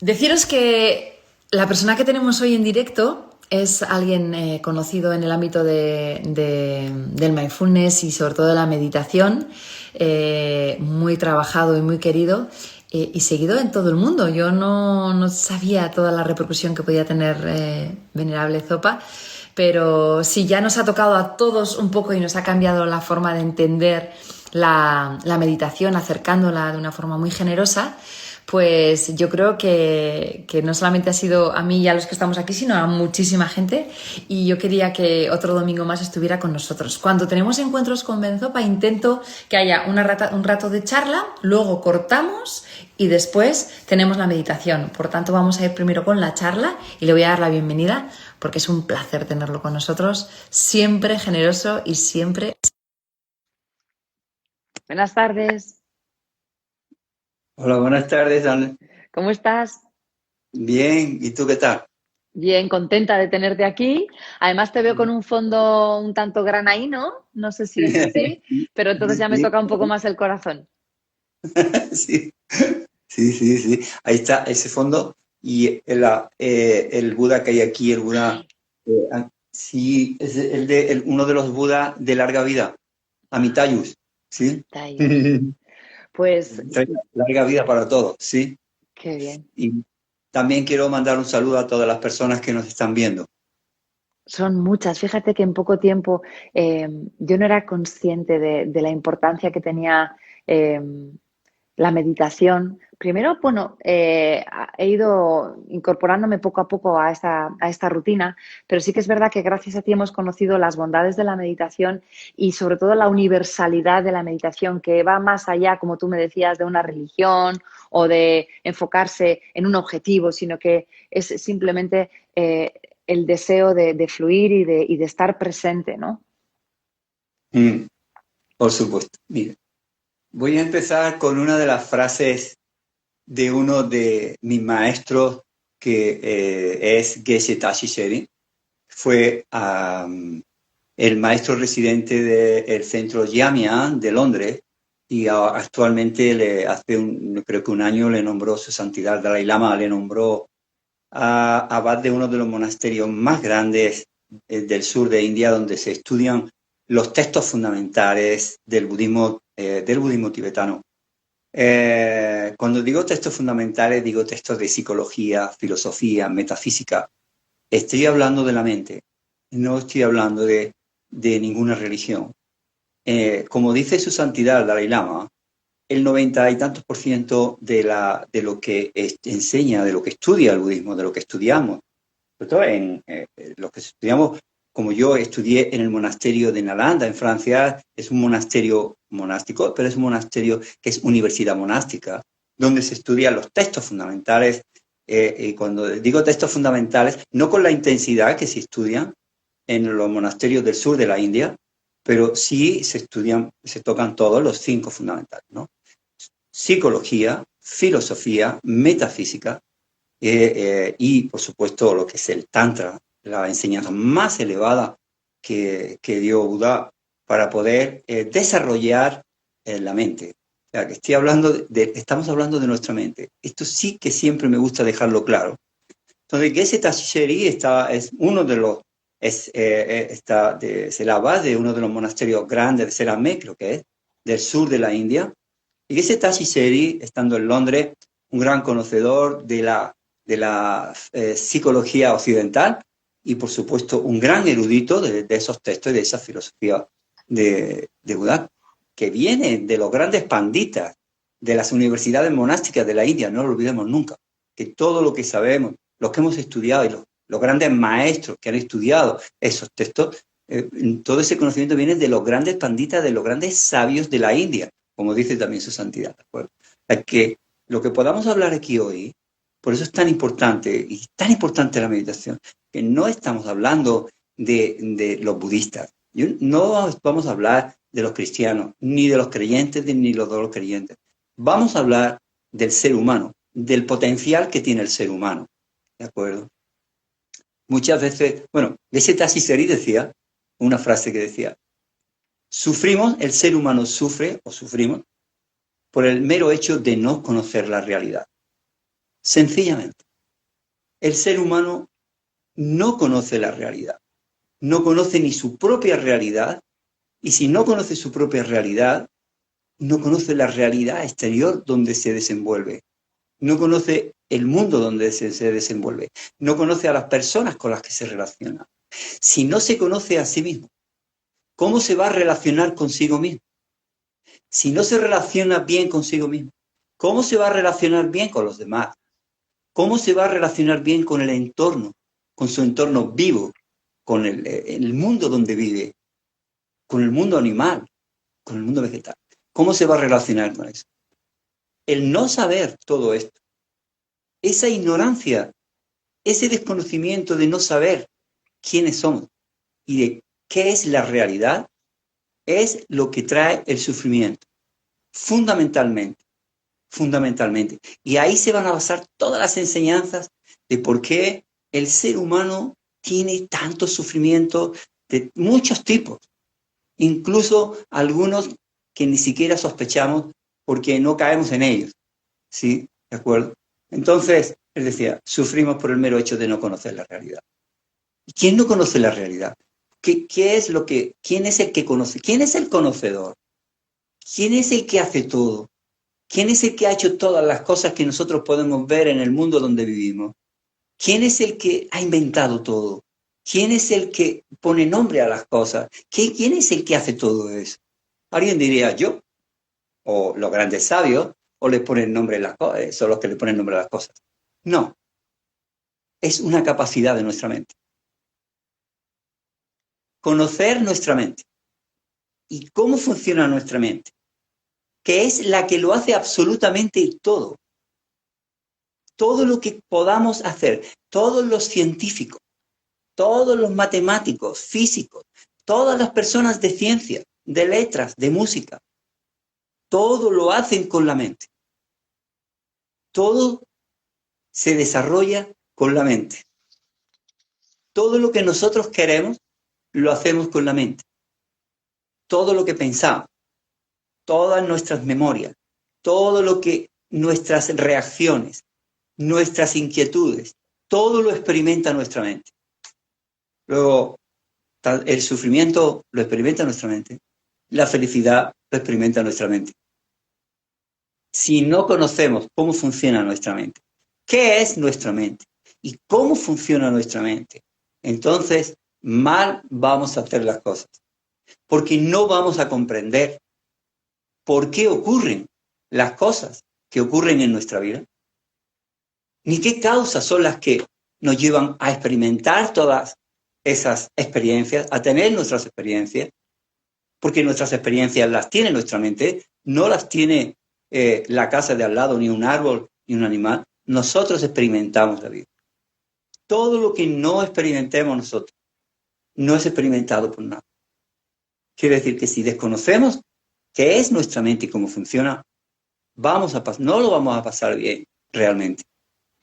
Deciros que la persona que tenemos hoy en directo es alguien conocido en el ámbito del mindfulness y sobre todo de la meditación, muy trabajado y muy querido y seguido en todo el mundo. Yo no sabía toda la repercusión que podía tener Venerable Zopa, pero sí, ya nos ha tocado a todos un poco y nos ha cambiado la forma de entender la meditación, acercándola de una forma muy generosa. Pues yo creo que no solamente ha sido a mí y a los que estamos aquí, sino a muchísima gente, y yo quería que otro domingo más estuviera con nosotros. Cuando tenemos encuentros con Benzopa intento que haya un rato de charla, luego cortamos y después tenemos la meditación. Por tanto, vamos a ir primero con la charla y le voy a dar la bienvenida porque es un placer tenerlo con nosotros, siempre generoso y siempre... Buenas tardes. Hola, buenas tardes, Dan. ¿Cómo estás? Bien, ¿y tú qué tal? Bien, contenta de tenerte aquí. Además te veo con un fondo un tanto granaíno, no sé si es así, pero entonces ya me Sí, toca un poco más el corazón. sí, sí. Ahí está ese fondo y el Buda que hay aquí, el Buda, sí, es uno de los Budas de larga vida, Amitayus, ¿sí? Tayos. Pues Trae larga vida para todos, ¿sí? qué bien. Y también quiero mandar un saludo a todas las personas que nos están viendo. Son muchas. Fíjate que en poco tiempo yo no era consciente de la importancia que tenía eh, la meditación. Primero, bueno, he ido incorporándome poco a poco a esta rutina, pero sí que es verdad que gracias a ti hemos conocido las bondades de la meditación y sobre todo la universalidad de la meditación, que va más allá, como tú me decías, de una religión o de enfocarse en un objetivo, sino que es simplemente el deseo de fluir y de estar presente, ¿no? Mm, por supuesto. Mira, voy a empezar con una de las frases de uno de mis maestros que es Geshe Tashi Seri. Fue el maestro residente del centro Jamia de Londres y actualmente creo que un año le nombró su santidad Dalai Lama, le nombró abad de uno de los monasterios más grandes del sur de India, donde se estudian los textos fundamentales del budismo tibetano. Cuando digo textos fundamentales, digo textos de psicología, filosofía, metafísica. Estoy hablando de la mente, no estoy hablando de ninguna religión. Como dice su santidad el Dalai Lama, el 90 y tantos por ciento de lo que enseña, de lo que estudia el budismo, de lo que estudiamos, sobre todo en lo que estudiamos, como yo estudié en el monasterio de Nalanda, en Francia, es un monasterio monástico, pero es un monasterio que es universidad monástica, donde se estudian los textos fundamentales. Y cuando digo textos fundamentales, no con la intensidad que se estudian en los monasterios del sur de la India, pero sí se estudian, se tocan todos los 5 fundamentales, ¿no? Psicología, filosofía, metafísica, y, por supuesto, lo que es el Tantra, la enseñanza más elevada que dio Buda para poder desarrollar la mente. O sea, que estamos hablando de nuestra mente. Esto sí que siempre me gusta dejarlo claro. Entonces, Geshe Tashisheri es uno de los, es la base de uno de los monasterios grandes de Seramé, creo que es, del sur de la India. Y Geshe Tashisheri, estando en Londres, un gran conocedor de la psicología occidental y, por supuesto, un gran erudito de esos textos y de esa filosofía de Buda, que viene de los grandes panditas de las universidades monásticas de la India, no lo olvidemos nunca, que todo lo que sabemos, los que hemos estudiado y los grandes maestros que han estudiado esos textos, todo ese conocimiento viene de los grandes panditas, de los grandes sabios de la India, como dice también su santidad. ¿De acuerdo? Que lo que podamos hablar aquí hoy, por eso es tan importante y tan importante la meditación, que no estamos hablando de los budistas, no vamos a hablar de los cristianos, ni de los creyentes, ni de los creyentes. Vamos a hablar del ser humano, del potencial que tiene el ser humano, ¿de acuerdo? Muchas veces, bueno, Geshe Tashisheri decía, una frase que decía, el ser humano sufre o sufrimos por el mero hecho de no conocer la realidad. Sencillamente, el ser humano no conoce la realidad, no conoce ni su propia realidad, y si no conoce su propia realidad, no conoce la realidad exterior donde se desenvuelve, no conoce el mundo donde se desenvuelve, no conoce a las personas con las que se relaciona. Si no se conoce a sí mismo, ¿cómo se va a relacionar consigo mismo? Si no se relaciona bien consigo mismo, ¿cómo se va a relacionar bien con los demás? ¿Cómo se va a relacionar bien con el entorno, con su entorno vivo, con el mundo donde vive, con el mundo animal, con el mundo vegetal? ¿Cómo se va a relacionar con eso? El no saber todo esto, esa ignorancia, ese desconocimiento de no saber quiénes somos y de qué es la realidad, es lo que trae el sufrimiento, fundamentalmente. Y ahí se van a basar todas las enseñanzas de por qué el ser humano tiene tanto sufrimiento de muchos tipos, incluso algunos que ni siquiera sospechamos porque no caemos en ellos. ¿Sí? ¿De acuerdo? Entonces, él decía, sufrimos por el mero hecho de no conocer la realidad. ¿Y quién no conoce la realidad? ¿Quién es el que conoce? ¿Quién es el conocedor? ¿Quién es el que hace todo? ¿Quién es el que ha hecho todas las cosas que nosotros podemos ver en el mundo donde vivimos? ¿Quién es el que ha inventado todo? ¿Quién es el que pone nombre a las cosas? ¿Quién es el que hace todo eso? Alguien diría yo, o los grandes sabios, o le ponen nombre a las cosas, son los que le ponen nombre a las cosas. No, es una capacidad de nuestra mente. Conocer nuestra mente y cómo funciona nuestra mente, que es la que lo hace absolutamente todo. Todo lo que podamos hacer, todos los científicos, todos los matemáticos, físicos, todas las personas de ciencia, de letras, de música, todo lo hacen con la mente. Todo se desarrolla con la mente. Todo lo que nosotros queremos, lo hacemos con la mente. Todo lo que pensamos, todas nuestras memorias, todo lo que nuestras reacciones, nuestras inquietudes, todo lo experimenta nuestra mente. Luego, el sufrimiento lo experimenta nuestra mente, la felicidad lo experimenta nuestra mente. Si no conocemos cómo funciona nuestra mente, qué es nuestra mente y cómo funciona nuestra mente, entonces mal vamos a hacer las cosas, porque no vamos a comprender por qué ocurren las cosas que ocurren en nuestra vida, ni qué causas son las que nos llevan a experimentar todas esas experiencias, a tener nuestras experiencias, porque nuestras experiencias las tiene nuestra mente, no las tiene la casa de al lado, ni un árbol, ni un animal. Nosotros experimentamos la vida. Todo lo que no experimentemos nosotros no es experimentado por nada. Quiere decir que si desconocemos qué es nuestra mente y cómo funciona, no lo vamos a pasar bien realmente.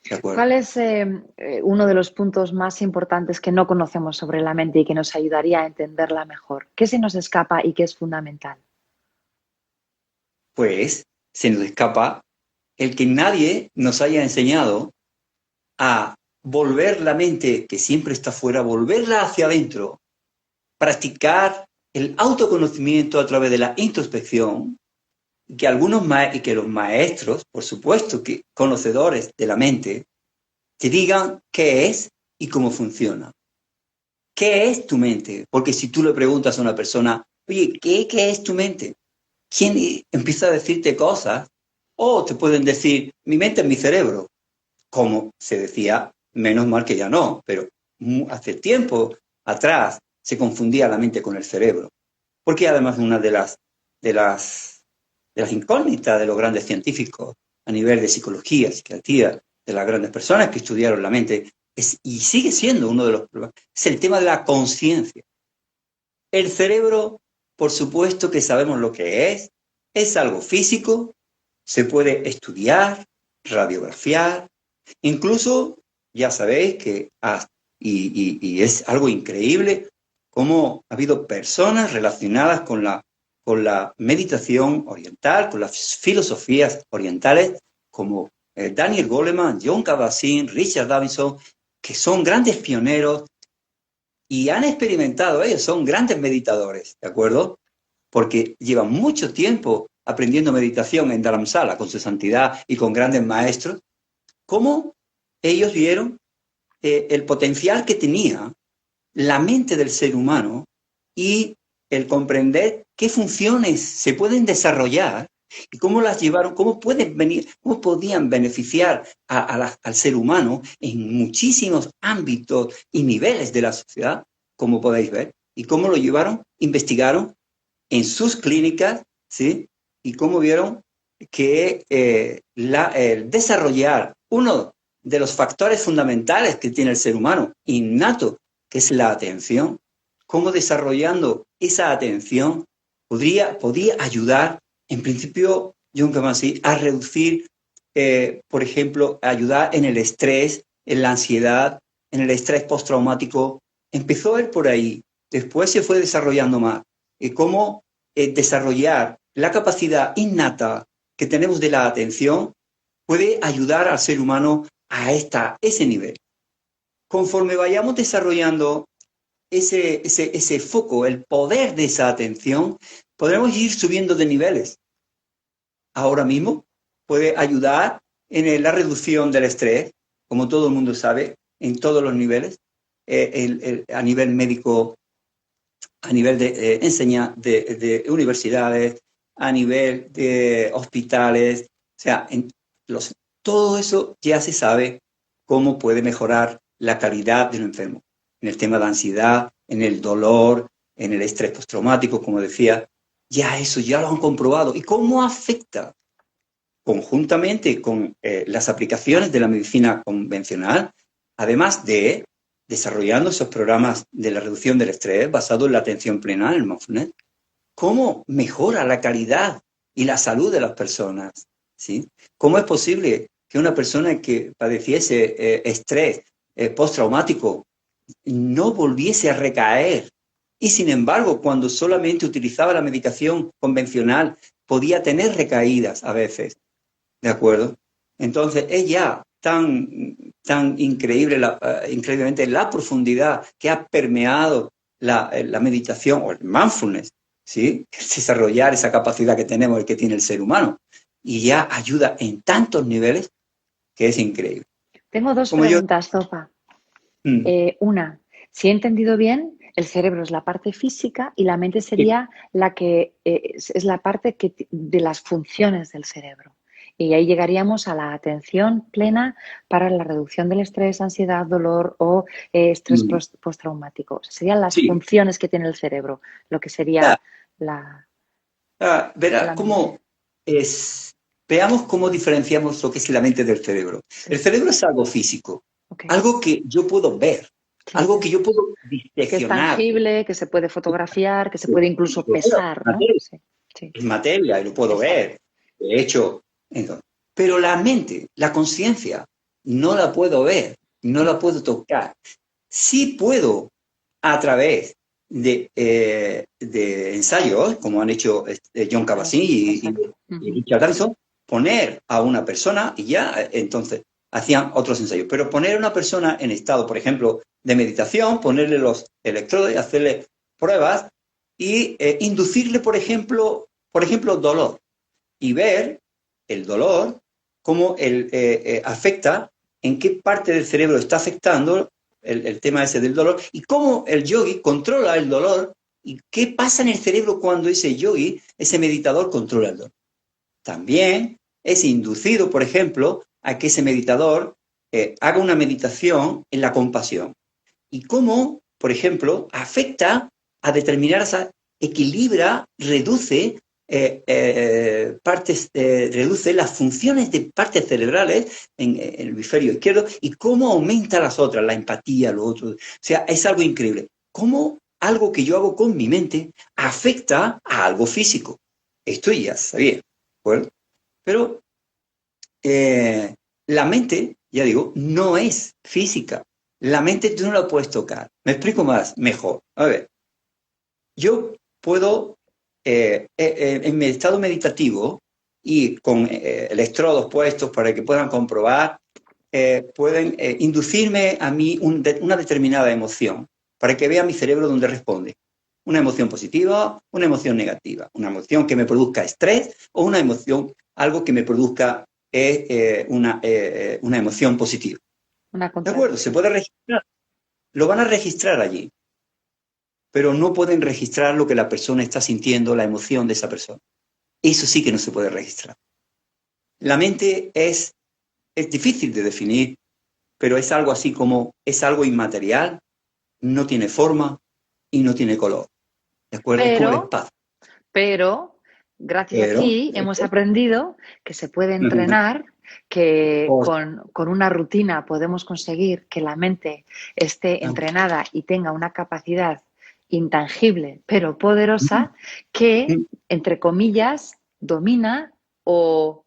¿De acuerdo? ¿Cuál es uno de los puntos más importantes que no conocemos sobre la mente y que nos ayudaría a entenderla mejor? ¿Qué se nos escapa y qué es fundamental? Pues se nos escapa el que nadie nos haya enseñado a volver la mente, que siempre está fuera, volverla hacia adentro, practicar el autoconocimiento a través de la introspección, y que los maestros, por supuesto, que conocedores de la mente, te digan qué es y cómo funciona. ¿Qué es tu mente? Porque si tú le preguntas a una persona, oye, ¿qué es tu mente? ¿Quién empieza a decirte cosas? O te pueden decir, mi mente es mi cerebro. Como se decía, menos mal que ya no, pero hace tiempo atrás se confundía la mente con el cerebro. Porque además una de las incógnitas de los grandes científicos a nivel de psicología, psiquiatría, de las grandes personas que estudiaron la mente, y sigue siendo uno de los problemas, es el tema de la conciencia. El cerebro, por supuesto que sabemos lo que es algo físico, se puede estudiar, radiografiar, incluso ya sabéis que, y es algo increíble, cómo ha habido personas relacionadas con la meditación oriental, con las filosofías orientales, como Daniel Goleman, John Kabat-Zinn, Richard Davidson, que son grandes pioneros y han experimentado, ellos son grandes meditadores, ¿de acuerdo? Porque llevan mucho tiempo aprendiendo meditación en Dharamsala con su santidad y con grandes maestros. ¿Cómo ellos vieron el potencial que tenía la mente del ser humano y el comprender qué funciones se pueden desarrollar y cómo las llevaron, cómo podían beneficiar al ser humano en muchísimos ámbitos y niveles de la sociedad, como podéis ver, y cómo lo llevaron, investigaron en sus clínicas, ¿sí? Y cómo vieron que el desarrollar uno de los factores fundamentales que tiene el ser humano, innato, que es la atención, cómo desarrollando esa atención podía ayudar, en principio, John Kabat-Zinn, a reducir, por ejemplo, ayudar en el estrés, en la ansiedad, en el estrés postraumático. Empezó él por ahí, después se fue desarrollando más. Cómo desarrollar la capacidad innata que tenemos de la atención puede ayudar al ser humano a ese nivel. Conforme vayamos desarrollando ese foco, el poder de esa atención, podremos ir subiendo de niveles. Ahora mismo puede ayudar en la reducción del estrés, como todo el mundo sabe, en todos los niveles, a nivel médico, a nivel de de universidades, a nivel de hospitales, o sea, todo eso ya se sabe cómo puede mejorar la calidad del enfermo. En el tema de ansiedad, en el dolor, en el estrés postraumático, como decía, eso ya lo han comprobado. ¿Y cómo afecta? Conjuntamente con las aplicaciones de la medicina convencional, además de desarrollando esos programas de la reducción del estrés basados en la atención plena, en el mindfulness, ¿cómo mejora la calidad y la salud de las personas? ¿Sí? ¿Cómo es posible que una persona que padeciese estrés postraumático no volviese a recaer? Y sin embargo, cuando solamente utilizaba la medicación convencional, podía tener recaídas a veces. ¿De acuerdo? Entonces, es ya tan increíble, increíblemente la profundidad que ha permeado la meditación o el mindfulness, ¿sí? Desarrollar esa capacidad que tenemos, el que tiene el ser humano. Y ya ayuda en tantos niveles que es increíble. Tengo dos preguntas, Zopa. Una, si he entendido bien, el cerebro es la parte física y la mente sería la que es la parte de las funciones del cerebro. Y ahí llegaríamos a la atención plena para la reducción del estrés, ansiedad, dolor o estrés postraumático. O sea, serían las funciones que tiene el cerebro, lo que sería verá cómo es. Veamos cómo diferenciamos lo que es la mente del cerebro. El cerebro es algo físico, algo que yo puedo ver, algo que yo puedo diseccionar. Que es tangible, que se puede fotografiar, que se puede incluso pesar, ¿no? Es materia y lo puedo ver. De hecho, entonces, pero la mente, la conciencia, no la puedo ver, no la puedo tocar. Sí puedo, a través de ensayos, como han hecho John Kabat-Zinn y Richard Davidson, poner a una persona y ya entonces hacían otros ensayos. Pero poner a una persona en estado, por ejemplo, de meditación, ponerle los electrodos y hacerle pruebas y inducirle, por ejemplo, dolor y ver el dolor, cómo afecta, en qué parte del cerebro está afectando el tema ese del dolor y cómo el yogi controla el dolor y qué pasa en el cerebro cuando ese yogi, ese meditador, controla el dolor. También es inducido, por ejemplo, a que ese meditador haga una meditación en la compasión. Y cómo, por ejemplo, afecta a determinadas, equilibra, reduce reduce las funciones de partes cerebrales en el hemisferio izquierdo y cómo aumenta las otras, la empatía, lo otro. O sea, es algo increíble. Cómo algo que yo hago con mi mente afecta a algo físico. Esto ya sabía, ¿verdad? Pero la mente, ya digo, no es física. La mente tú no la puedes tocar. Me explico mejor. A ver, yo puedo, en mi estado meditativo, y con electrodos puestos para que puedan comprobar, pueden inducirme a mí una determinada emoción para que vea mi cerebro dónde responde. Una emoción positiva, una emoción negativa, una emoción que me produzca estrés o una emoción, algo que me produzca una emoción positiva. ¿De acuerdo? Se puede registrar. Lo van a registrar allí, pero no pueden registrar lo que la persona está sintiendo, la emoción de esa persona. Eso sí que no se puede registrar. La mente es difícil de definir, pero es algo así como, es algo inmaterial, no tiene forma y no tiene color. ¿De acuerdo? Es como el espacio. Pero, gracias a ti, hemos aprendido que se puede entrenar, que con una rutina podemos conseguir que la mente esté entrenada y tenga una capacidad intangible, pero poderosa, que, entre comillas, domina o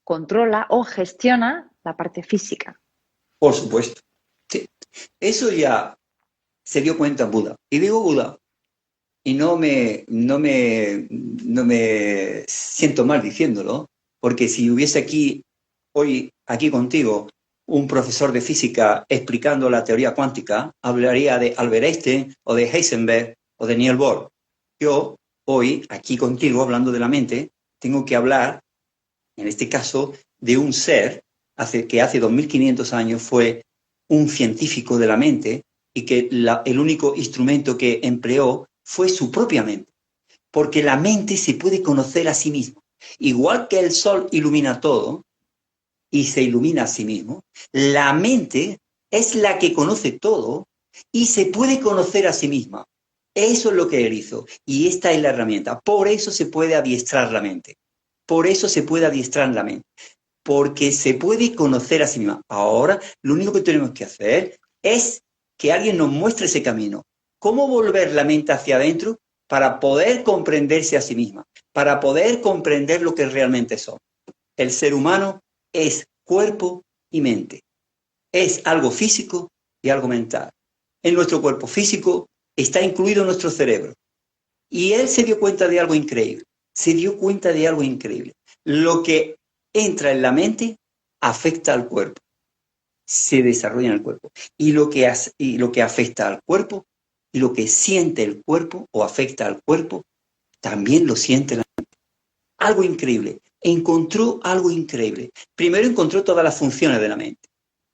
controla o gestiona la parte física. Por supuesto. Sí. Eso ya se dio cuenta Buda. Y digo Buda, y no me siento mal diciéndolo, porque si hubiese hoy aquí contigo un profesor de física explicando la teoría cuántica, hablaría de Albert Einstein o de Heisenberg o de Niels Bohr. Yo hoy aquí contigo, hablando de la mente, tengo que hablar, en este caso, de un ser que hace 2500 años fue un científico de la mente y que el único instrumento que empleó fue su propia mente, porque la mente se puede conocer a sí misma. Igual que el sol ilumina todo y se ilumina a sí mismo, la mente es la que conoce todo y se puede conocer a sí misma. Eso es lo que él hizo y esta es la herramienta. Por eso se puede adiestrar la mente. Por eso se puede adiestrar la mente. Porque se puede conocer a sí misma. Ahora, lo único que tenemos que hacer es que alguien nos muestre ese camino. ¿Cómo volver la mente hacia adentro para poder comprenderse a sí misma? Para poder comprender lo que realmente somos. El ser humano es cuerpo y mente. Es algo físico y algo mental. En nuestro cuerpo físico está incluido nuestro cerebro. Y él se dio cuenta de algo increíble. Se dio cuenta de algo increíble. Lo que entra en la mente afecta al cuerpo. Se desarrolla en el cuerpo. Y lo que afecta al cuerpo y lo que siente el cuerpo o afecta al cuerpo, también lo siente la mente. Algo increíble. Encontró algo increíble. Primero encontró todas las funciones de la mente.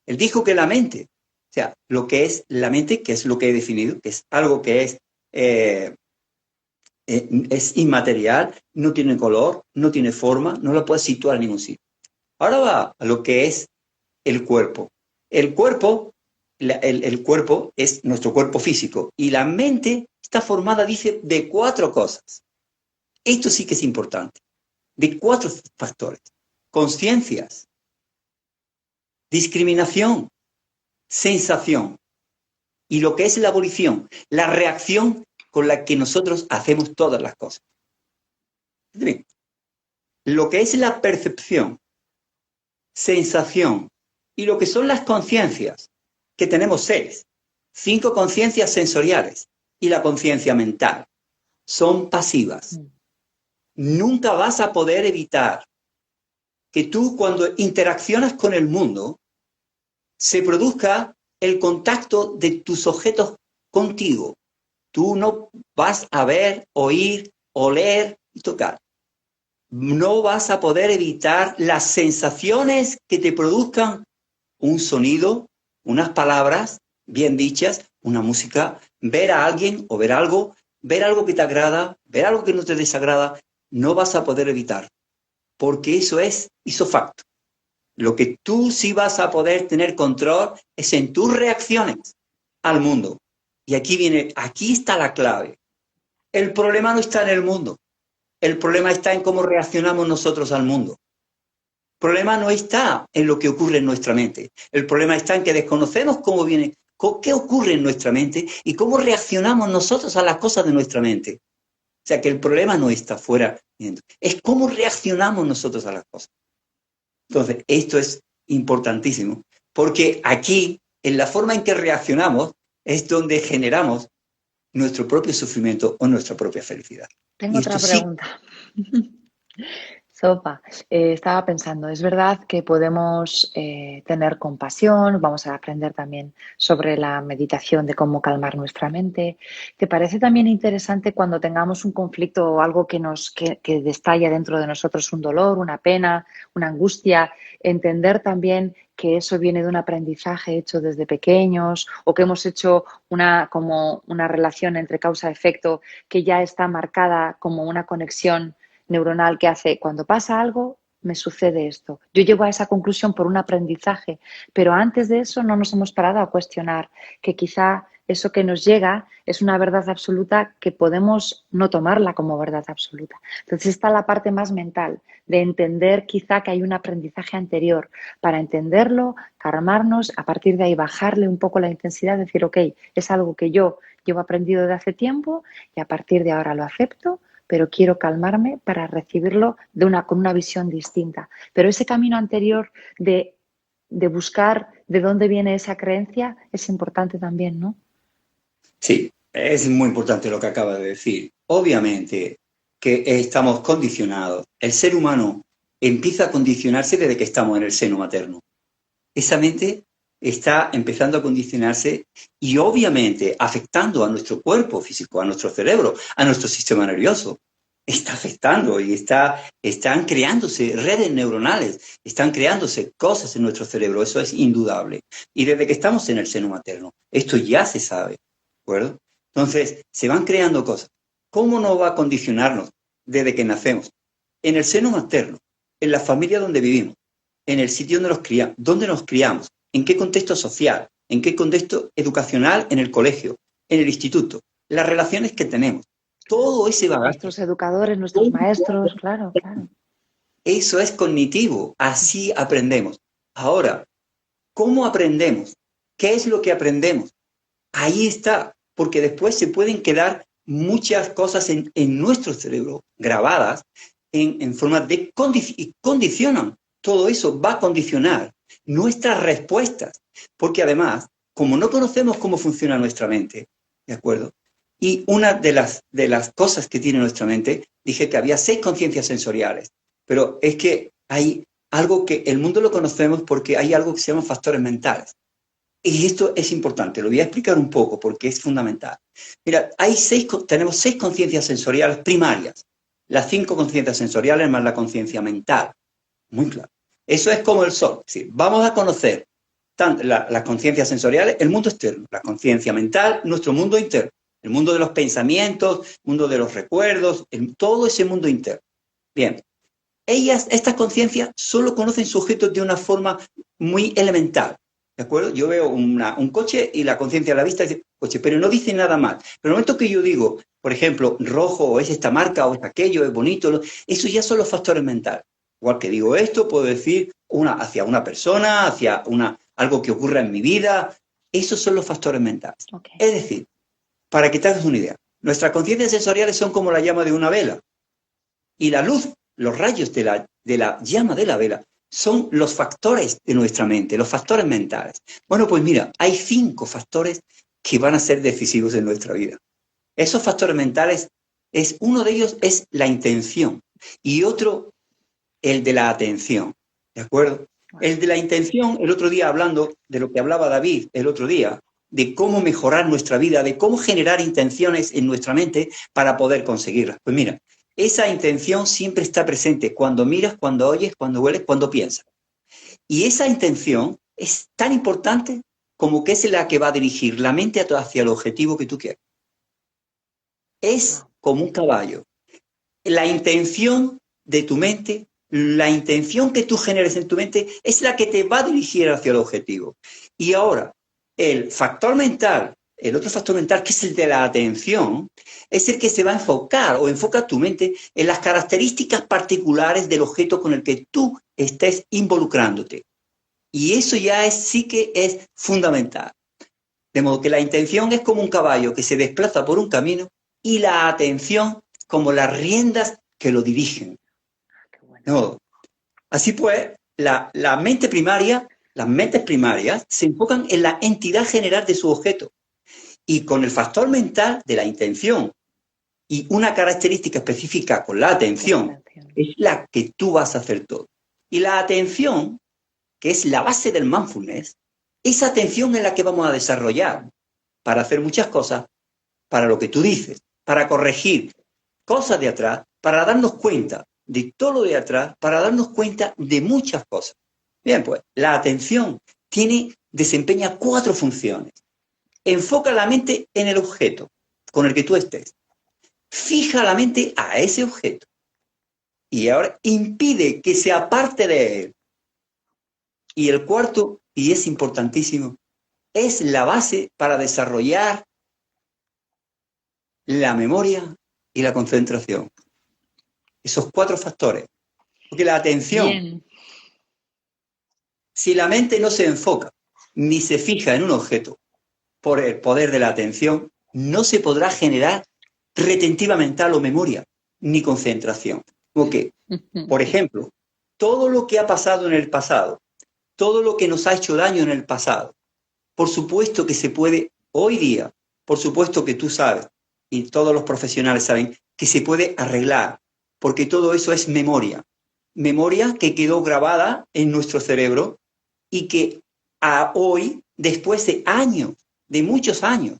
Él dijo que la mente, o sea, lo que es la mente, que es lo que he definido, que es algo que es inmaterial, no tiene color, no tiene forma, no la puedes situar en ningún sitio. Ahora va a lo que es el cuerpo. El cuerpo es nuestro cuerpo físico y la mente está formada, dice, de 4 cosas. Esto sí que es importante. De 4 factores. Conciencias, discriminación, sensación y lo que es la volición, la reacción con la que nosotros hacemos todas las cosas. Bien. Lo que es la percepción, sensación y lo que son las conciencias, que tenemos 6, 5 conciencias sensoriales y la conciencia mental, son pasivas. Nunca vas a poder evitar que tú, cuando interaccionas con el mundo, se produzca el contacto de tus objetos contigo. Tú no vas a ver, oír, oler y tocar. No vas a poder evitar las sensaciones que te produzcan un sonido, unas palabras bien dichas, una música, ver a alguien o ver algo que te agrada, ver algo que no te desagrada, no vas a poder evitar, porque eso es ipso facto. Lo que tú sí vas a poder tener control es en tus reacciones al mundo. Y aquí está la clave. El problema no está en el mundo. El problema está en cómo reaccionamos nosotros al mundo. El problema no está en lo que ocurre en nuestra mente. El problema está en que desconocemos qué ocurre en nuestra mente y cómo reaccionamos nosotros a las cosas de nuestra mente. O sea, que el problema no está fuera. Es cómo reaccionamos nosotros a las cosas. Entonces, esto es importantísimo, porque aquí, en la forma en que reaccionamos, es donde generamos nuestro propio sufrimiento o nuestra propia felicidad. Tengo otra pregunta. Zopa, estaba pensando, es verdad que podemos tener compasión, vamos a aprender también sobre la meditación de cómo calmar nuestra mente. ¿Te parece también interesante cuando tengamos un conflicto o algo que destalla dentro de nosotros un dolor, una pena, una angustia, entender también que eso viene de un aprendizaje hecho desde pequeños o que hemos hecho como una relación entre causa-efecto que ya está marcada como una conexión neuronal que hace cuando pasa algo, me sucede esto? Yo llego a esa conclusión por un aprendizaje, pero antes de eso no nos hemos parado a cuestionar que quizá eso que nos llega es una verdad absoluta que podemos no tomarla como verdad absoluta. Entonces está la parte más mental de entender quizá que hay un aprendizaje anterior para entenderlo, calmarnos, a partir de ahí bajarle un poco la intensidad, decir, ok, es algo que yo llevo aprendido de hace tiempo y a partir de ahora lo acepto, pero quiero calmarme para recibirlo con una visión distinta. Pero ese camino anterior de buscar de dónde viene esa creencia es importante también, ¿no? Sí, es muy importante lo que acaba de decir. Obviamente que estamos condicionados. El ser humano empieza a condicionarse desde que estamos en el seno materno. Esa mente está empezando a condicionarse y obviamente afectando a nuestro cuerpo físico, a nuestro cerebro, a nuestro sistema nervioso. Está afectando y están creándose redes neuronales, están creándose cosas en nuestro cerebro, eso es indudable. Y desde que estamos en el seno materno, esto ya se sabe, ¿de acuerdo? Entonces, se van creando cosas. ¿Cómo no va a condicionarnos desde que nacemos? En el seno materno, en la familia donde vivimos, en el sitio donde nos criamos, en qué contexto social, en qué contexto educacional, en el colegio, en el instituto, las relaciones que tenemos, todo ese bagaje. Nuestros educadores, nuestros maestros, claro, claro. Eso es cognitivo, así aprendemos. Ahora, ¿cómo aprendemos? ¿Qué es lo que aprendemos? Ahí está, porque después se pueden quedar muchas cosas en nuestro cerebro grabadas en forma de condicionan. Todo eso va a condicionar nuestras respuestas, porque además, como no conocemos cómo funciona nuestra mente, ¿de acuerdo? Y una de las cosas que tiene nuestra mente, dije que había 6 conciencias sensoriales, pero es que hay algo que el mundo lo conocemos porque hay algo que se llama factores mentales. Y esto es importante, lo voy a explicar un poco porque es fundamental. Mira, tenemos 6 conciencias sensoriales primarias, las 5 conciencias sensoriales más la conciencia mental. Muy claro. Eso es como el sol. Sí, vamos a conocer las conciencias sensoriales, el mundo externo, la conciencia mental, nuestro mundo interno, el mundo de los pensamientos, el mundo de los recuerdos, todo ese mundo interno. Bien, estas conciencias solo conocen sujetos de una forma muy elemental. ¿De acuerdo? Yo veo un coche y la conciencia a la vista dice coche, pero no dice nada más. Pero el momento que yo digo, por ejemplo, rojo, o es esta marca, o es aquello, es bonito, eso ya son los factores mentales. Igual que digo esto, puedo decir hacia una persona, hacia algo que ocurra en mi vida. Esos son los factores mentales. Okay. Es decir, para que te hagas una idea, nuestras conciencias sensoriales son como la llama de una vela. Y la luz, los rayos de la llama de la vela, son los factores de nuestra mente, los factores mentales. Bueno, pues mira, hay 5 factores que van a ser decisivos en nuestra vida. Esos factores mentales, uno de ellos es la intención y otro el de la atención, ¿de acuerdo? El de la intención, el otro día hablando de lo que hablaba David el otro día, de cómo mejorar nuestra vida, de cómo generar intenciones en nuestra mente para poder conseguirlas. Pues mira, esa intención siempre está presente cuando miras, cuando oyes, cuando hueles, cuando piensas. Y esa intención es tan importante como que es la que va a dirigir la mente hacia el objetivo que tú quieres. Es como un caballo. La intención de tu mente, la intención que tú generes en tu mente es la que te va a dirigir hacia el objetivo. Y ahora, el factor mental, el otro factor mental, que es el de la atención, es el que se va a enfocar o enfoca tu mente en las características particulares del objeto con el que tú estés involucrándote. Y eso ya sí que es fundamental. De modo que la intención es como un caballo que se desplaza por un camino y la atención como las riendas que lo dirigen. No. Así pues, la mente primaria, las mentes primarias se enfocan en la entidad general de su objeto y con el factor mental de la intención Y una característica específica con la atención es la que tú vas a hacer todo. Y la atención, que es la base del mindfulness, esa atención es la que vamos a desarrollar para hacer muchas cosas, para lo que tú dices, para corregir cosas de atrás, para darnos cuenta de todo lo de atrás, para darnos cuenta de muchas cosas. Bien, pues la atención desempeña 4 funciones. Enfoca la mente en el objeto con el que tú estés. Fija la mente a ese objeto. Y ahora impide que se aparte de él. Y el cuarto, y es importantísimo, es la base para desarrollar la memoria y la concentración. Esos 4 factores. Porque la atención, bien, si la mente no se enfoca ni se fija en un objeto por el poder de la atención, no se podrá generar retentiva mental o memoria, ni concentración. Como que, por ejemplo, todo lo que ha pasado en el pasado, todo lo que nos ha hecho daño en el pasado, por supuesto que se puede, hoy día, por supuesto que tú sabes, y todos los profesionales saben, que se puede arreglar, porque todo eso es memoria. Memoria que quedó grabada en nuestro cerebro y que hoy, después de años, de muchos años,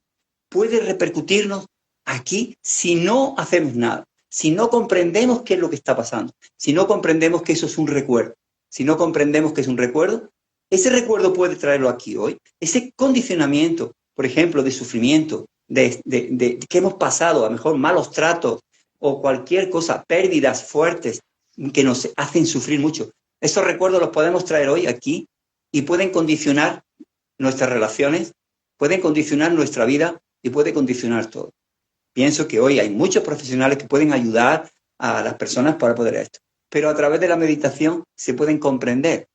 puede repercutirnos aquí si no hacemos nada, si no comprendemos qué es lo que está pasando, si no comprendemos que eso es un recuerdo, si no comprendemos que es un recuerdo, ese recuerdo puede traerlo aquí hoy, ese condicionamiento, por ejemplo, de sufrimiento, de que hemos pasado, a lo mejor malos tratos o cualquier cosa, pérdidas fuertes que nos hacen sufrir mucho. Esos recuerdos los podemos traer hoy aquí y pueden condicionar nuestras relaciones, pueden condicionar nuestra vida y puede condicionar todo. Pienso que hoy hay muchos profesionales que pueden ayudar a las personas para poder esto. Pero a través de la meditación se pueden comprender.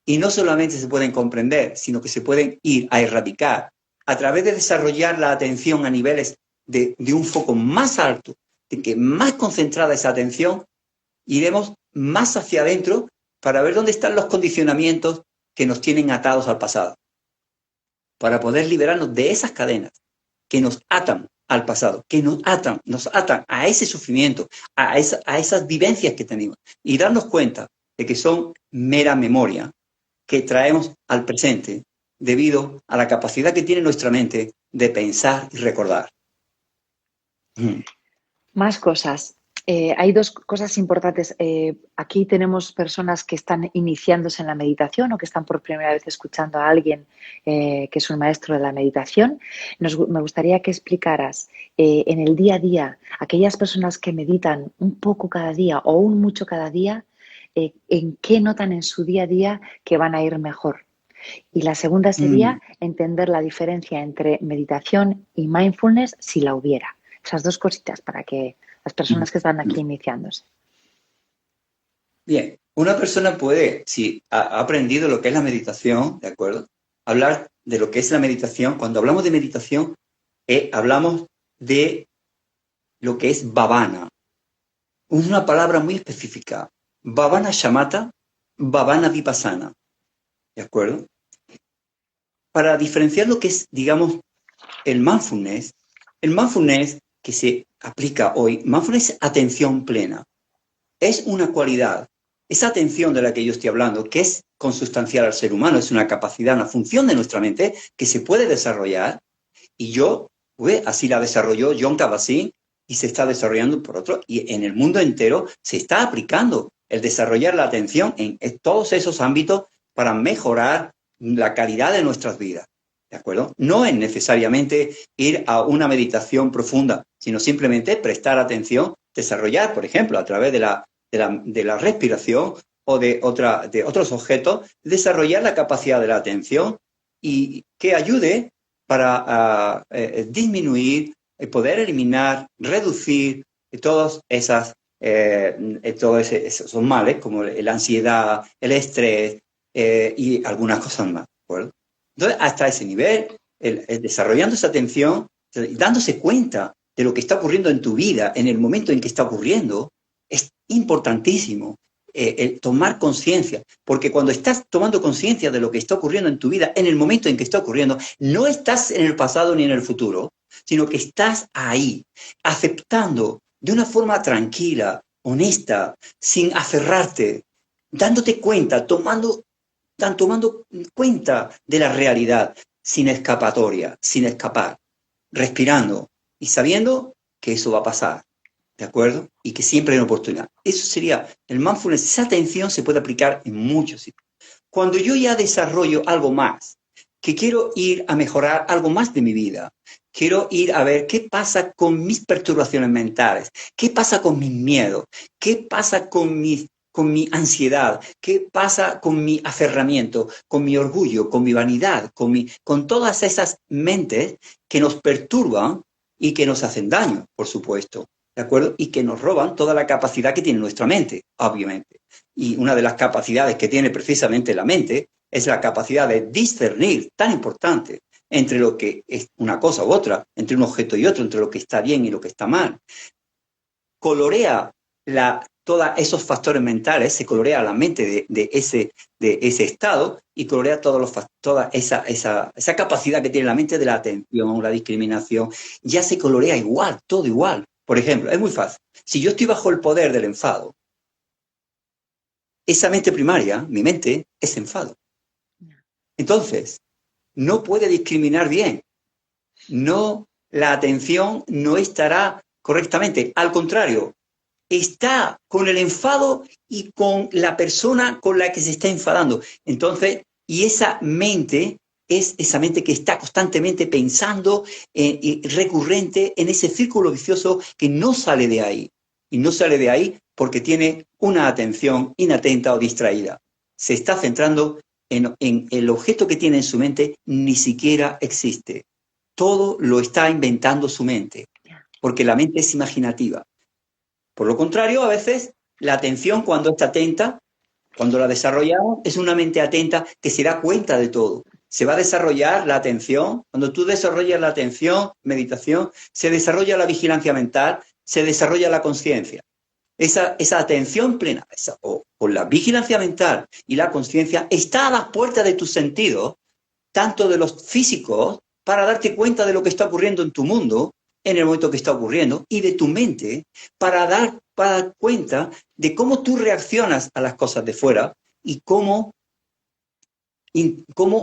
Y no solamente se pueden comprender, sino que se pueden ir a erradicar. A través de desarrollar la atención a niveles de un foco más alto, de que más concentrada esa atención, iremos más hacia adentro para ver dónde están los condicionamientos que nos tienen atados al pasado. Para poder liberarnos de esas cadenas que nos atan al pasado, que nos atan a ese sufrimiento, a esas vivencias que tenemos. Y darnos cuenta de que son mera memoria que traemos al presente debido a la capacidad que tiene nuestra mente de pensar y recordar. Más cosas. Hay 2 cosas importantes. Aquí tenemos personas que están iniciándose en la meditación o que están por primera vez escuchando a alguien que es un maestro de la meditación. Me gustaría que explicaras en el día a día, aquellas personas que meditan un poco cada día o un mucho cada día, en qué notan en su día a día que van a ir mejor. Y la segunda sería entender la diferencia entre meditación y mindfulness si la hubiera. Esas 2 cositas para que las personas que están aquí iniciándose. Bien, una persona puede, si ha aprendido lo que es la meditación, ¿de acuerdo? Hablar de lo que es la meditación. Cuando hablamos de meditación, hablamos de lo que es Bhavana. Una palabra muy específica. Bhavana Shamatha, Bhavana Vipassana. ¿De acuerdo? Para diferenciar lo que es, digamos, el mindfulness que se aplica hoy, mindfulness es atención plena. Es una cualidad, esa atención de la que yo estoy hablando, que es consustancial al ser humano, es una capacidad, una función de nuestra mente que se puede desarrollar, y así la desarrolló Jon Kabat-Zinn y se está desarrollando por otro, y en el mundo entero se está aplicando el desarrollar la atención en todos esos ámbitos para mejorar la calidad de nuestras vidas. ¿De acuerdo? No es necesariamente ir a una meditación profunda, sino simplemente prestar atención, desarrollar, por ejemplo, a través de la respiración o de otros objetos, desarrollar la capacidad de la atención y que ayude para disminuir, poder eliminar, reducir todos esos males, como la ansiedad, el estrés y algunas cosas más. ¿De acuerdo? Entonces, hasta ese nivel, desarrollando esa atención, dándose cuenta de lo que está ocurriendo en tu vida, en el momento en que está ocurriendo, es importantísimo el tomar conciencia, porque cuando estás tomando conciencia de lo que está ocurriendo en tu vida, en el momento en que está ocurriendo, no estás en el pasado ni en el futuro, sino que estás ahí, aceptando de una forma tranquila, honesta, sin aferrarte, dándote cuenta, tomando cuenta de la realidad, sin escapatoria, sin escapar, respirando y sabiendo que eso va a pasar, ¿de acuerdo? Y que siempre hay una oportunidad. Eso sería el mindfulness. Esa atención se puede aplicar en muchos sitios. Cuando yo ya desarrollo algo más, que quiero ir a mejorar algo más de mi vida, quiero ir a ver qué pasa con mis perturbaciones mentales, qué pasa con mis miedos, qué pasa con mi ansiedad, qué pasa con mi aferramiento, con mi orgullo, con mi vanidad, con todas esas mentes que nos perturban y que nos hacen daño, por supuesto, ¿de acuerdo? Y que nos roban toda la capacidad que tiene nuestra mente, obviamente. Y una de las capacidades que tiene precisamente la mente es la capacidad de discernir, tan importante, entre lo que es una cosa u otra, entre un objeto y otro, entre lo que está bien y lo que está mal. Colorea todos esos factores mentales, se colorea la mente de ese estado y colorea toda esa capacidad que tiene la mente de la atención, la discriminación, ya se colorea igual, todo igual. Por ejemplo, es muy fácil. Si yo estoy bajo el poder del enfado, esa mente primaria, mi mente, es enfado. Entonces, no puede discriminar bien. No, la atención no estará correctamente. Al contrario, está con el enfado y con la persona con la que se está enfadando. Entonces, y esa mente es esa mente que está constantemente pensando recurrente en ese círculo vicioso que no sale de ahí. Y no sale de ahí porque tiene una atención inatenta o distraída. Se está centrando en el objeto que tiene en su mente, ni siquiera existe. Todo lo está inventando su mente, porque la mente es imaginativa. Por lo contrario, a veces la atención, cuando está atenta, cuando la desarrollamos, es una mente atenta que se da cuenta de todo. Se va a desarrollar la atención. Cuando tú desarrollas la atención, meditación, se desarrolla la vigilancia mental, se desarrolla la conciencia. Esa atención plena, o la vigilancia mental y la conciencia, está a las puertas de tus sentidos, tanto de los físicos, para darte cuenta de lo que está ocurriendo en tu mundo, en el momento que está ocurriendo, y de tu mente, para dar cuenta de cómo tú reaccionas a las cosas de fuera y cómo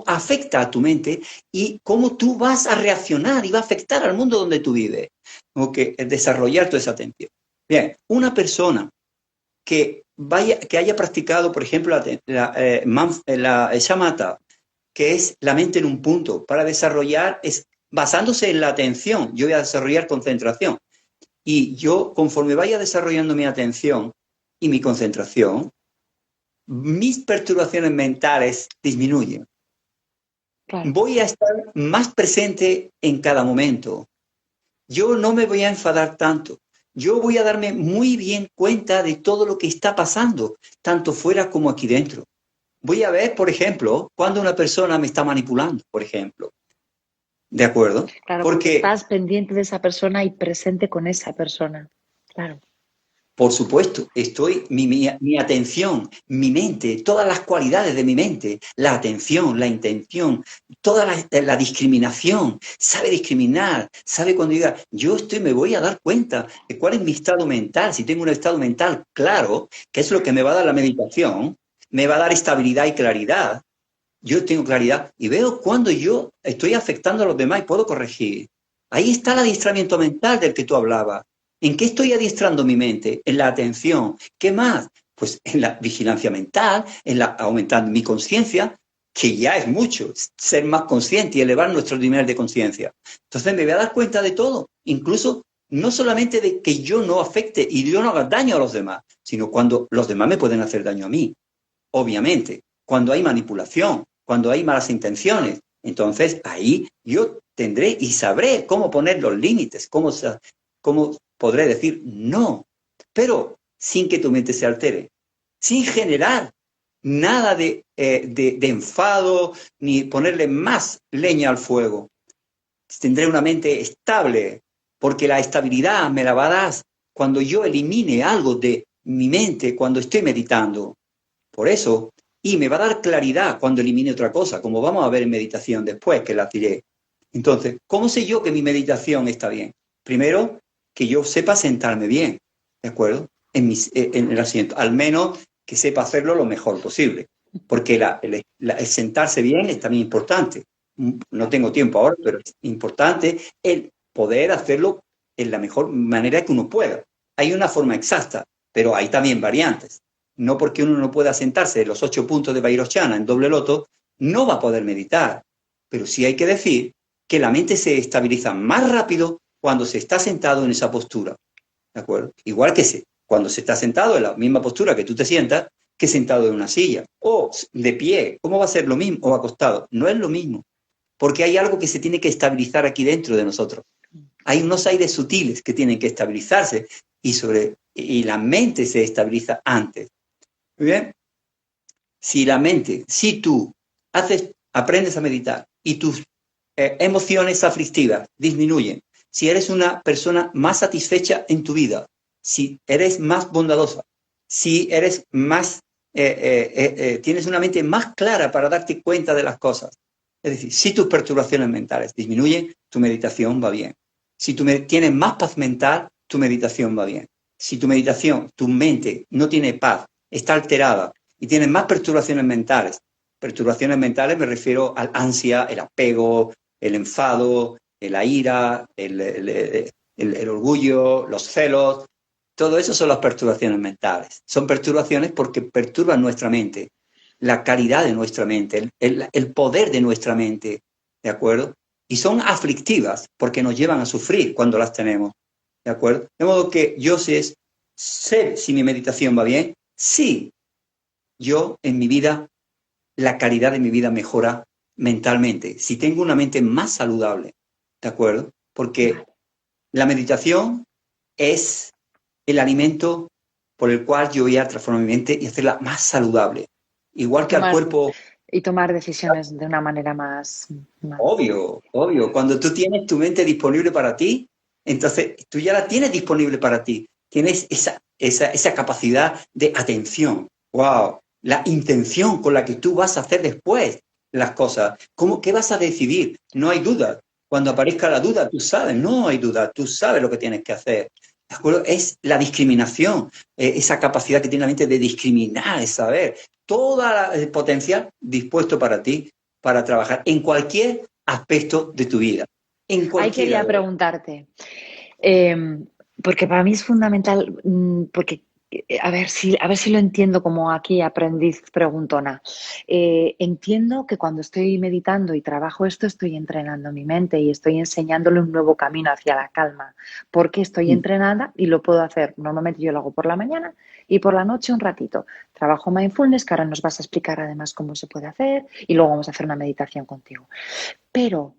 afecta a tu mente y cómo tú vas a reaccionar y va a afectar al mundo donde tú vives. Como que desarrollar toda esa atención. Bien, una persona que haya practicado, por ejemplo, la shamatha, que es la mente en un punto, para desarrollar, basándose en la atención, yo voy a desarrollar concentración. Y yo, conforme vaya desarrollando mi atención y mi concentración, mis perturbaciones mentales disminuyen. Claro. Voy a estar más presente en cada momento. Yo no me voy a enfadar tanto. Yo voy a darme muy bien cuenta de todo lo que está pasando, tanto fuera como aquí dentro. Voy a ver, por ejemplo, cuando una persona me está manipulando, por ejemplo. ¿De acuerdo? Claro, porque estás pendiente de esa persona y presente con esa persona. Claro. Por supuesto, mi atención, mi mente, todas las cualidades de mi mente, la atención, la intención, toda la discriminación, sabe discriminar, sabe cuando diga, me voy a dar cuenta de cuál es mi estado mental. Si tengo un estado mental claro, que es lo que me va a dar la meditación, me va a dar estabilidad y claridad. Yo tengo claridad y veo cuando yo estoy afectando a los demás y puedo corregir. Ahí está el adiestramiento mental del que tú hablabas. ¿En qué estoy adiestrando mi mente? En la atención. ¿Qué más? Pues en la vigilancia mental, aumentando mi conciencia, que ya es mucho, ser más consciente y elevar nuestro nivel de conciencia. Entonces me voy a dar cuenta de todo, incluso no solamente de que yo no afecte y yo no haga daño a los demás, sino cuando los demás me pueden hacer daño a mí, obviamente. Cuando hay manipulación, cuando hay malas intenciones, entonces ahí yo tendré y sabré cómo poner los límites, cómo podré decir no, pero sin que tu mente se altere, sin generar nada de enfado, ni ponerle más leña al fuego. Tendré una mente estable, porque la estabilidad me la va a dar cuando yo elimine algo de mi mente cuando estoy meditando. Por eso, y me va a dar claridad cuando elimine otra cosa, como vamos a ver en meditación después, que la diré. Entonces, ¿cómo sé yo que mi meditación está bien? Primero, que yo sepa sentarme bien, ¿de acuerdo? En el asiento, al menos que sepa hacerlo lo mejor posible, porque el sentarse bien es también importante. No tengo tiempo ahora, pero es importante el poder hacerlo en la mejor manera que uno pueda. Hay una forma exacta, pero hay también variantes. No porque uno no pueda sentarse en los 8 puntos de Vairocana en doble loto, no va a poder meditar. Pero sí hay que decir que la mente se estabiliza más rápido cuando se está sentado en esa postura, ¿de acuerdo? Igual que cuando se está sentado en la misma postura que tú te sientas, que sentado en una silla, o de pie. ¿Cómo va a ser lo mismo? O acostado. No es lo mismo, porque hay algo que se tiene que estabilizar aquí dentro de nosotros. Hay unos aires sutiles que tienen que estabilizarse y la mente se estabiliza antes. Muy bien. Si tú aprendes a meditar y tus emociones aflictivas disminuyen, si eres una persona más satisfecha en tu vida, si eres más bondadosa, si eres más, tienes una mente más clara para darte cuenta de las cosas, es decir, si tus perturbaciones mentales disminuyen, tu meditación va bien. Si tú tienes más paz mental, tu meditación va bien. Si tu mente no tiene paz, está alterada y tienes más perturbaciones mentales me refiero al ansia, el apego, el enfado, la ira, el orgullo, los celos. Todo eso son las perturbaciones mentales. Son perturbaciones porque perturban nuestra mente, la calidad de nuestra mente, el poder de nuestra mente, ¿de acuerdo? Y son aflictivas porque nos llevan a sufrir cuando las tenemos, ¿de acuerdo? De modo que yo sé si mi meditación va bien, sí, yo en mi vida, la calidad de mi vida mejora mentalmente, si tengo una mente más saludable, ¿de acuerdo? Porque la meditación es el alimento por el cual yo voy a transformar mi mente y hacerla más saludable. Igual que al cuerpo... Y tomar decisiones de una manera más... Obvio. Cuando tú tienes tu mente disponible para ti, entonces tú ya la tienes disponible para ti. Tienes esa capacidad de atención. ¡Wow! La intención con la que tú vas a hacer después las cosas. ¿Qué vas a decidir? No hay duda. Cuando aparezca la duda, tú sabes, no hay duda. Tú sabes lo que tienes que hacer. ¿De acuerdo? Es la discriminación, esa capacidad que tiene la mente de discriminar, es saber. Todo el potencial dispuesto para ti, para trabajar en cualquier aspecto de tu vida. Ahí quería preguntarte, porque para mí es fundamental, porque a ver si lo entiendo como aquí aprendiz preguntona. Entiendo que cuando estoy meditando y trabajo esto, estoy entrenando mi mente y estoy enseñándole un nuevo camino hacia la calma, porque estoy entrenada y lo puedo hacer. Normalmente yo lo hago por la mañana y por la noche un ratito. Trabajo mindfulness, que ahora nos vas a explicar además cómo se puede hacer, y luego vamos a hacer una meditación contigo. Pero,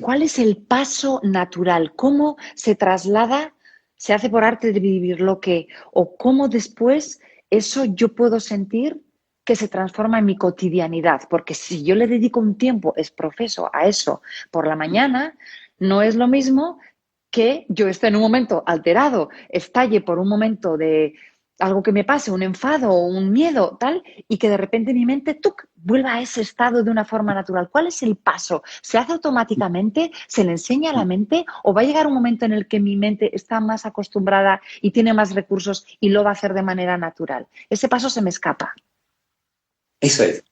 ¿cuál es el paso natural? ¿Cómo se traslada? ¿Se hace por arte de vivir o cómo después eso yo puedo sentir que se transforma en mi cotidianidad? Porque si yo le dedico un tiempo, es profeso, a eso por la mañana, no es lo mismo que yo esté en un momento alterado, estalle por un momento de algo que me pase, un enfado o un miedo, tal, y que de repente mi mente vuelva a ese estado de una forma natural. ¿Cuál es el paso? ¿Se hace automáticamente? ¿Se le enseña a la mente? ¿O va a llegar un momento en el que mi mente está más acostumbrada y tiene más recursos y lo va a hacer de manera natural? Ese paso se me escapa. Eso es.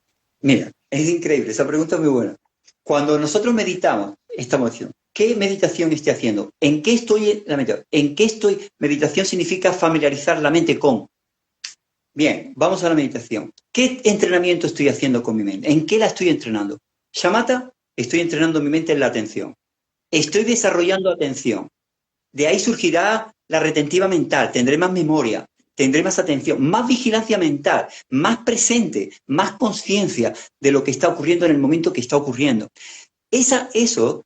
Mira, es increíble, esa pregunta es muy buena. Cuando nosotros meditamos, estamos diciendo, ¿qué meditación estoy haciendo? ¿En qué estoy en la meditación? ¿En qué estoy? Meditación significa familiarizar la mente con. Bien, vamos a la meditación. ¿Qué entrenamiento estoy haciendo con mi mente? ¿En qué la estoy entrenando? Shamatha, estoy entrenando mi mente en la atención. Estoy desarrollando atención. De ahí surgirá la retentiva mental. Tendré más memoria, tendré más atención, más vigilancia mental, más presente, más conciencia de lo que está ocurriendo en el momento que está ocurriendo. Eso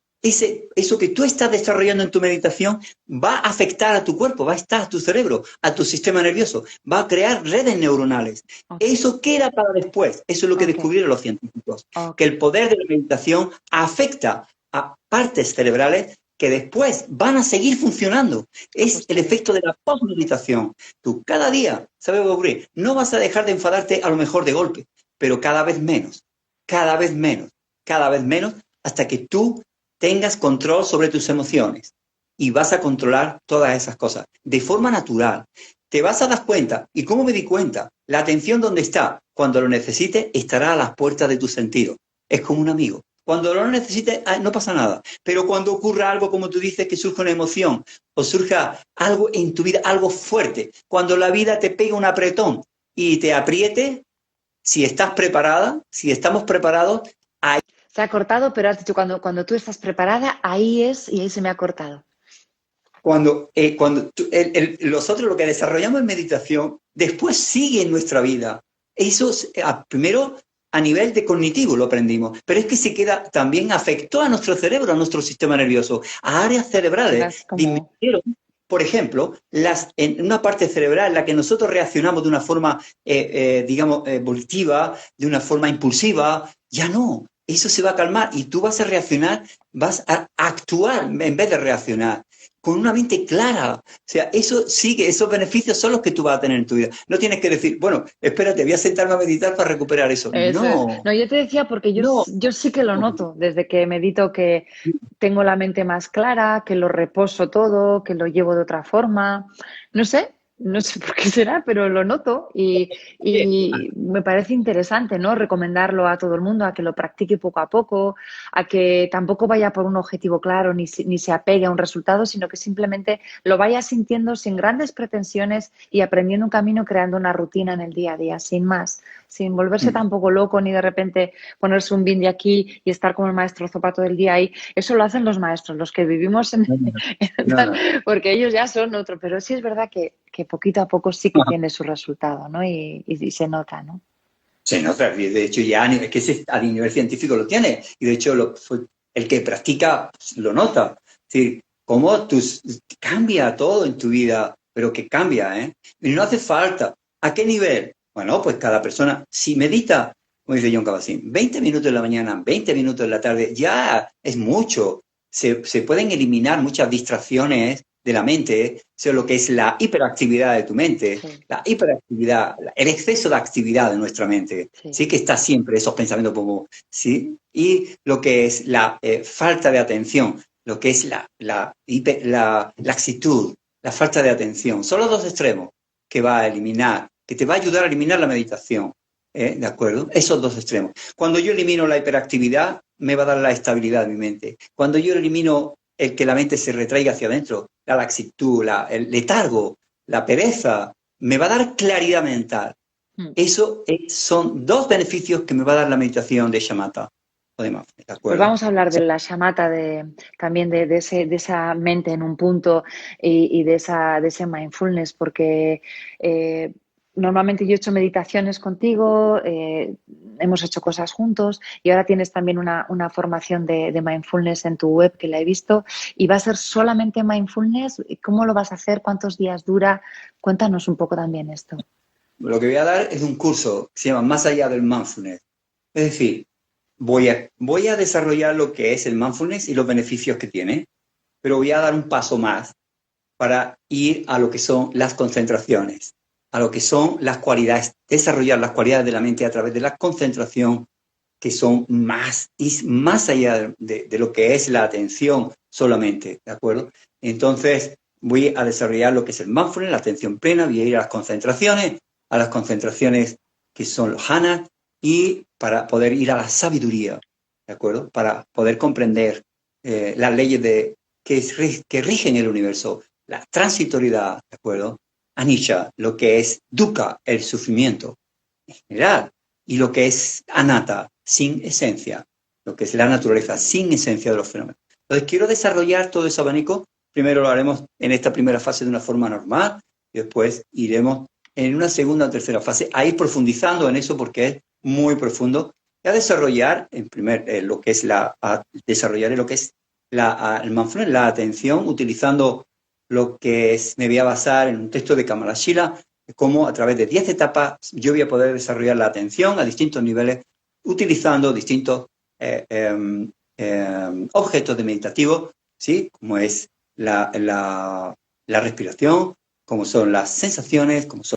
que tú estás desarrollando en tu meditación va a afectar a tu cuerpo, va a estar a tu cerebro, a tu sistema nervioso, va a crear redes neuronales. Okay. ¿Eso queda para después? Eso es lo que descubrieron los científicos, que el poder de la meditación afecta a partes cerebrales que después van a seguir funcionando. Es el efecto de la post-meditación. Tú cada día, ¿sabes qué va a ocurrir? No vas a dejar de enfadarte a lo mejor de golpe, pero cada vez menos, hasta que tú tengas control sobre tus emociones. y vas a controlar todas esas cosas de forma natural. Te vas a dar cuenta. ¿Y cómo me di cuenta? La atención, ¿dónde está? Cuando lo necesites, estará a las puertas de tus sentidos. Es como un amigo. Cuando lo necesites, no pasa nada. Pero cuando ocurra algo, como tú dices, que surja una emoción o surja algo en tu vida, algo fuerte, cuando la vida te pega un apretón y te apriete, si estás preparada, si estamos preparados, ahí... Se ha cortado, pero has dicho cuando tú estás preparada, ahí es, y ahí se me ha cortado. Nosotros lo que desarrollamos en meditación, después sigue en nuestra vida. Eso primero a nivel de cognitivo lo aprendimos, pero es que se queda, también afectó a nuestro cerebro, a nuestro sistema nervioso, a áreas cerebrales. Disminuyeron, por ejemplo, en una parte cerebral en la que nosotros reaccionamos de una forma, digamos, volitiva, de una forma impulsiva, ya no. Eso se va a calmar y tú vas a reaccionar, vas a actuar en vez de reaccionar, con una mente clara. O sea, eso sigue, esos beneficios son los que tú vas a tener en tu vida. No tienes que decir, bueno, espérate, voy a sentarme a meditar para recuperar eso. No. No, yo te decía porque yo sí que lo noto desde que medito, que tengo la mente más clara, que lo reposo todo, que lo llevo de otra forma. No sé por qué será, pero lo noto y me parece interesante, ¿no? Recomendarlo a todo el mundo, a que lo practique poco a poco, a que tampoco vaya por un objetivo claro ni se apegue a un resultado, sino que simplemente lo vaya sintiendo sin grandes pretensiones y aprendiendo un camino, creando una rutina en el día a día, sin más, sin volverse tampoco loco ni de repente ponerse un bindi aquí y estar como el maestro Zopa todo el día ahí. Eso lo hacen los maestros, los que vivimos porque ellos ya son otro, pero sí es verdad que poquito a poco sí que tiene su resultado, ¿no? Y se nota, ¿no? Se nota, de hecho ya es que a nivel científico lo tiene, y de hecho el que practica lo nota. Es decir, cómo cambia todo en tu vida, pero que cambia, ¿eh? Y no hace falta. ¿A qué nivel? Bueno, pues cada persona, si medita, como dice John Kabat-Zinn, 20 minutos en la mañana, 20 minutos en la tarde, ya es mucho. Se pueden eliminar muchas distracciones de la mente, sea lo que es la hiperactividad de tu mente, la hiperactividad, el exceso de actividad de nuestra mente, sí que está siempre esos pensamientos como, ¿sí? Y lo que es la falta de atención, lo que es la laxitud, la falta de atención, son los dos extremos que va a eliminar, que te va a ayudar a eliminar la meditación, ¿de acuerdo? Esos dos extremos. Cuando yo elimino la hiperactividad, me va a dar la estabilidad de mi mente. Cuando yo elimino el que la mente se retraiga hacia adentro, la laxitud, el letargo, la pereza, me va a dar claridad mental. Eso son dos beneficios que me va a dar la meditación de shamatha. Pues vamos a hablar de la shamatha, también de esa mente en un punto y de ese mindfulness, porque normalmente yo he hecho meditaciones contigo, hemos hecho cosas juntos y ahora tienes también una formación de mindfulness en tu web que la he visto y va a ser solamente mindfulness. ¿Cómo lo vas a hacer? ¿Cuántos días dura? Cuéntanos un poco también esto. Lo que voy a dar es un curso que se llama Más allá del mindfulness. Es decir, voy a desarrollar lo que es el mindfulness y los beneficios que tiene, pero voy a dar un paso más para ir a lo que son las concentraciones, a lo que son las cualidades, desarrollar las cualidades de la mente a través de la concentración, que son más allá de lo que es la atención solamente, ¿de acuerdo? Entonces, voy a desarrollar lo que es el mindfulness, la atención plena, voy a ir a las concentraciones que son los jhanas, y para poder ir a la sabiduría, ¿de acuerdo? Para poder comprender las leyes que rigen el universo, la transitoriedad, ¿de acuerdo? Anicca, lo que es dukkha, el sufrimiento en general, y lo que es anatta, sin esencia, lo que es la naturaleza, sin esencia de los fenómenos. Entonces, quiero desarrollar todo ese abanico. Primero lo haremos en esta primera fase de una forma normal, y después iremos en una segunda o tercera fase a ir profundizando en eso porque es muy profundo, y a desarrollar desarrollaré lo que es el mindfulness, la atención, utilizando lo que me voy a basar en un texto de Kamalashila, cómo a través de 10 etapas yo voy a poder desarrollar la atención a distintos niveles, utilizando distintos objetos de meditativo, ¿sí? Como es la respiración, como son las sensaciones, como son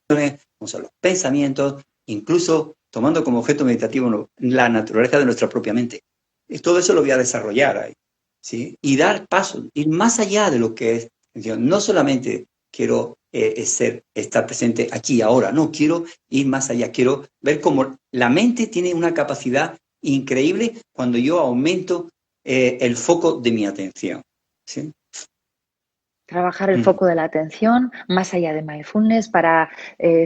los pensamientos, incluso tomando como objeto meditativo la naturaleza de nuestra propia mente. Y todo eso lo voy a desarrollar ahí. ¿sí? Y dar pasos, ir más allá de lo que es. No solamente quiero estar presente aquí ahora, no, quiero ir más allá, quiero ver cómo la mente tiene una capacidad increíble cuando yo aumento el foco de mi atención. ¿Sí? Trabajar el foco de la atención más allá de mindfulness. Para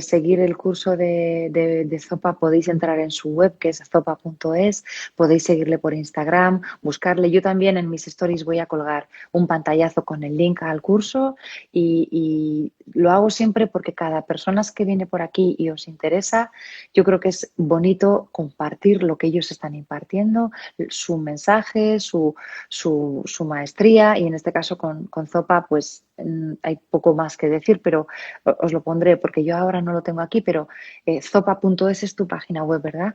seguir el curso de Zopa podéis entrar en su web, que es zopa.es, podéis seguirle por Instagram, buscarle. Yo también en mis stories voy a colgar un pantallazo con el link al curso y lo hago siempre porque cada persona que viene por aquí y os interesa, yo creo que es bonito compartir lo que ellos están impartiendo, su mensaje, su maestría, y en este caso con Zopa pues hay poco más que decir, pero os lo pondré porque yo ahora no lo tengo aquí, pero zopa.es es tu página web, ¿verdad?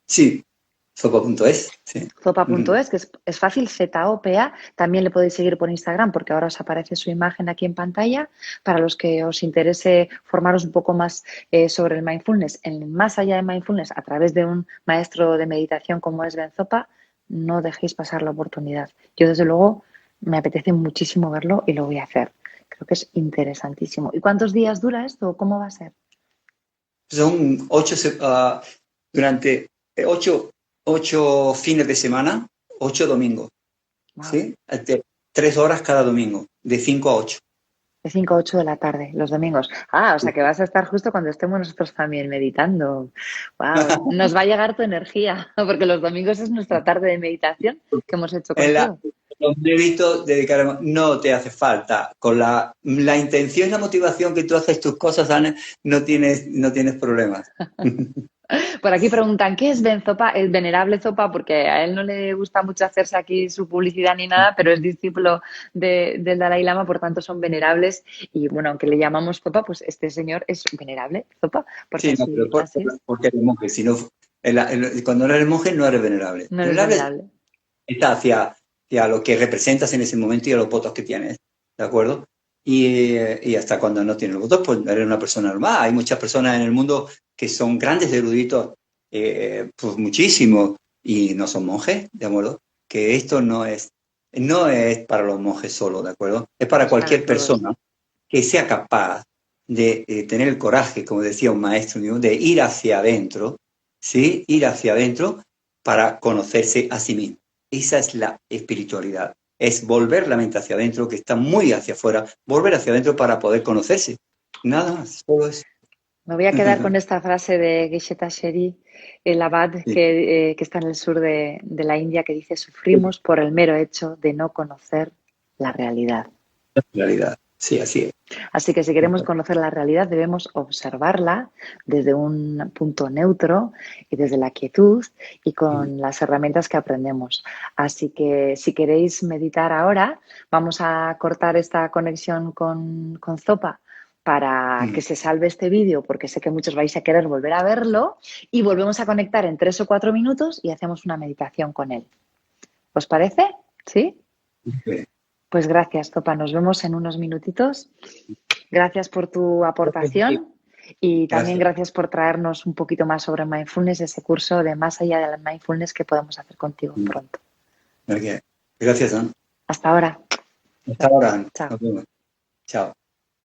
Sí, zopa.es. Sí. Zopa.es, que es fácil, ZOPA. También le podéis seguir por Instagram porque ahora os aparece su imagen aquí en pantalla. Para los que os interese formaros un poco más sobre el mindfulness, más allá de mindfulness, a través de un maestro de meditación como es Ben Zopa, no dejéis pasar la oportunidad. Yo, desde luego, me apetece muchísimo verlo y lo voy a hacer. Creo que es interesantísimo. ¿Y cuántos días dura esto? ¿Cómo va a ser? Son 8 fines de semana, 8 domingos. Wow. ¿Sí? 3 horas cada domingo, de 5 a 8. De 5 a 8 de la tarde, los domingos. O sea que vas a estar justo cuando estemos nosotros también meditando. Wow, nos va a llegar tu energía, porque los domingos es nuestra tarde de meditación que hemos hecho contigo. Los méritos dedicaremos, no te hace falta. Con la intención y la motivación que tú haces tus cosas, Ana, no tienes problemas. Por aquí preguntan, ¿qué es Ben Zopa? El venerable Zopa, porque a él no le gusta mucho hacerse aquí su publicidad ni nada, pero es discípulo del Dalai Lama, por tanto son venerables. Y bueno, aunque le llamamos Zopa, pues este señor es venerable, Zopa. Porque sí, no, pero porque eres monje. Si no, cuando no eres monje, no eres venerable. No eres venerable. Está hacia lo que representas en ese momento y a los votos que tienes, ¿de acuerdo? Y hasta cuando no tienes los votos, pues eres una persona normal. Hay muchas personas en el mundo que son grandes eruditos, pues muchísimo, y no son monjes, ¿de acuerdo? Que esto no es para los monjes solo, ¿de acuerdo? Es para cualquier persona que sea capaz de tener el coraje, como decía un maestro mío, de ir hacia adentro, ¿sí? Ir hacia adentro para conocerse a sí mismo. Esa es la espiritualidad. Es volver la mente hacia adentro, que está muy hacia afuera, volver hacia adentro para poder conocerse. Nada más, solo eso. Me voy a quedar con esta frase de Geshe Tasheri, el abad sí, que está en el sur de la India, que dice: sufrimos por el mero hecho de no conocer la realidad. La realidad, sí, así es. Así que si queremos conocer la realidad, debemos observarla desde un punto neutro y desde la quietud y con las herramientas que aprendemos. Así que si queréis meditar ahora, vamos a cortar esta conexión con Zopa para que se salve este vídeo, porque sé que muchos vais a querer volver a verlo, y volvemos a conectar en 3 o 4 minutos y hacemos una meditación con él. ¿Os parece? ¿Sí? Sí. Pues gracias, Zopa. Nos vemos en unos minutitos. Gracias por tu aportación y también gracias por traernos un poquito más sobre mindfulness, ese curso de más allá de la mindfulness que podemos hacer contigo pronto. Gracias, Ana. Hasta ahora. Hasta ahora. Chao. Chao.